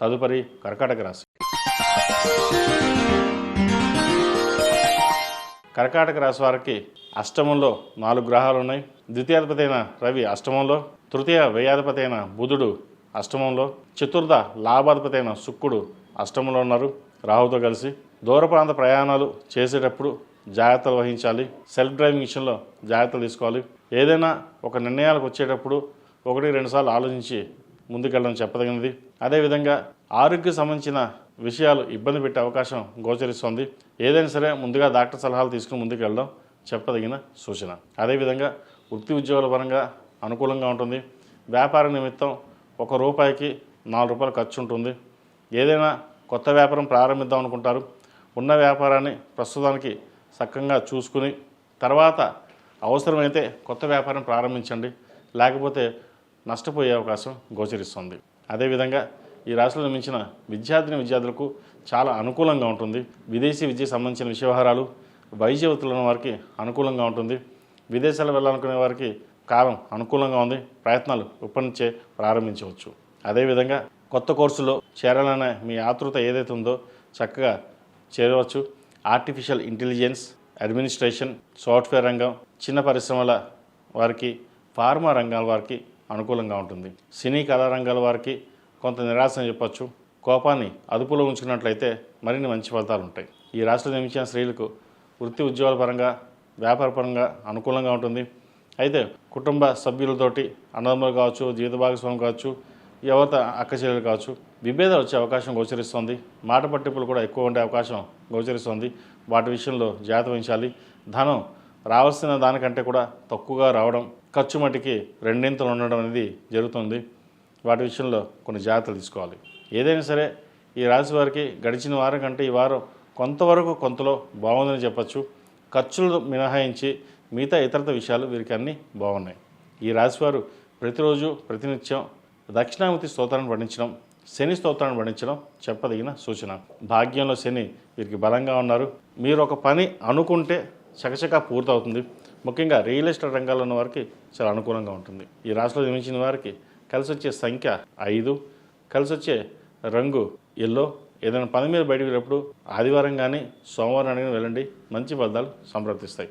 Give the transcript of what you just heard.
తదుపరి కర్కాటక రాశి. కర్కాటక రాశి వారికి అష్టమంలో 4 గ్రహాలు ఉన్నాయి. ద్వితీయాధిపతి అయిన రవి అష్టమంలో, తృతీయ వ్యయాధిపతి అయిన బుధుడు అష్టమంలో, చతుర్థ లాభాధిపతి అయిన శుక్రుడు అష్టమంలో ఉన్నారు రాహుతో కలిసి. దూర ప్రాంత ప్రయాణాలు చేసేటప్పుడు జాగ్రత్తలు వహించాలి. సెల్ఫ్ డ్రైవింగ్ విషయంలో జాగ్రత్తలు తీసుకోవాలి. ఏదైనా ఒక నిర్ణయాలకు వచ్చేటప్పుడు 1-2 సార్లు ఆలోచించి ముందుకెళ్ళడం చెప్పదగినది. అదేవిధంగా ఆరోగ్య సంబంధించిన విషయాలు ఇబ్బంది పెట్టే అవకాశం గోచరిస్తుంది. ఏదైనా సరే ముందుగా డాక్టర్ సలహాలు తీసుకుని ముందుకెళ్ళడం చెప్పదగిన సూచన. అదేవిధంగా వృత్తి ఉద్యోగాల పరంగా అనుకూలంగా ఉంటుంది. వ్యాపార నిమిత్తం ₹1కి ₹4 ఖర్చు ఉంటుంది. ఏదైనా కొత్త వ్యాపారం ప్రారంభిద్దాం అనుకుంటారు. ఉన్న వ్యాపారాన్ని ప్రస్తుతానికి సక్కంగా చూసుకుని తర్వాత అవసరమైతే కొత్త వ్యాపారం ప్రారంభించండి, లేకపోతే నష్టపోయే అవకాశం గోచరిస్తుంది. అదేవిధంగా ఈ రాశిలో జన్మించిన విద్యార్థులకు చాలా అనుకూలంగా ఉంటుంది. విదేశీ విద్యకు సంబంధించిన వ్యవహారాలు, వైద్య వృత్తులు వారికి అనుకూలంగా ఉంటుంది. విదేశాలు వెళ్ళాలనుకునే వారికి కాలం అనుకూలంగా ఉంది. ప్రయత్నాలు ఇప్పటినుంచే ప్రారంభించవచ్చు. అదేవిధంగా కొత్త కోర్సులో చేరాలనే మీ ఆతృత ఏదైతే ఉందో చక్కగా చేరవచ్చు. ఆర్టిఫిషియల్ ఇంటెలిజెన్స్, అడ్మినిస్ట్రేషన్, సాఫ్ట్వేర్ రంగం, చిన్న పరిశ్రమల వారికి, ఫార్మా రంగాల వారికి అనుకూలంగా ఉంటుంది. సినీ కళా రంగాల వారికి కొంత నిరాశ అని చెప్పచ్చు. కోపాన్ని అదుపులో ఉంచుకున్నట్లయితే మరిన్ని మంచి ఫలితాలు ఉంటాయి. ఈ రాశిలో జన్మించిన స్త్రీలకు వృత్తి ఉద్యోగాల పరంగా, వ్యాపార పరంగా అనుకూలంగా ఉంటుంది. అయితే కుటుంబ సభ్యులతోటి అన్నదమ్ములు కావచ్చు, జీవిత భాగస్వామి కావచ్చు, యువత అక్క చెల్లెలు కావచ్చు, విభేదాలు వచ్చే అవకాశం గోచరిస్తుంది. మాట పట్టింపులు కూడా ఎక్కువ ఉండే అవకాశం గోచరిస్తుంది. వాటి విషయంలో జాగ్రత్త వహించాలి. ధనం రావాల్సిన దానికంటే కూడా తక్కువగా రావడం, ఖర్చు మటుకి 2 ఉండడం అనేది జరుగుతుంది. వాటి విషయంలో కొన్ని జాగ్రత్తలు తీసుకోవాలి. ఏదైనా సరే ఈ రాశి వారికి గడిచిన వారం కంటే ఈ వారం కొంతవరకు కొంతలో బాగుందని చెప్పచ్చు. ఖర్చులు మినహాయించి మిగతా ఇతరత విషయాలు వీరికి అన్నీ బాగున్నాయి. ఈ రాశివారు ప్రతిరోజు ప్రతినిత్యం దక్షిణామూర్తి స్తోత్రాన్ని పఠించడం, శని స్తోత్రాన్ని పఠించడం చెప్పదగిన సూచన. భాగ్యంలో శని వీరికి బలంగా ఉన్నారు. మీరు ఒక పని అనుకుంటే చకచకా పూర్తవుతుంది. ముఖ్యంగా రియల్ ఎస్టేట్ రంగాల్లో ఉన్న వారికి చాలా అనుకూలంగా ఉంటుంది. ఈ రాశిలో జన్మించిన వారికి కలిసి వచ్చే సంఖ్య 5, కలిసి వచ్చే రంగు ఎల్లో. ఏదైనా పని మీద బయటకు వెళ్ళినప్పుడు ఆదివారం కానీ సోమవారం కానీ వెళ్ళండి, మంచి ఫలితాలు సంప్రాప్తిస్తాయి.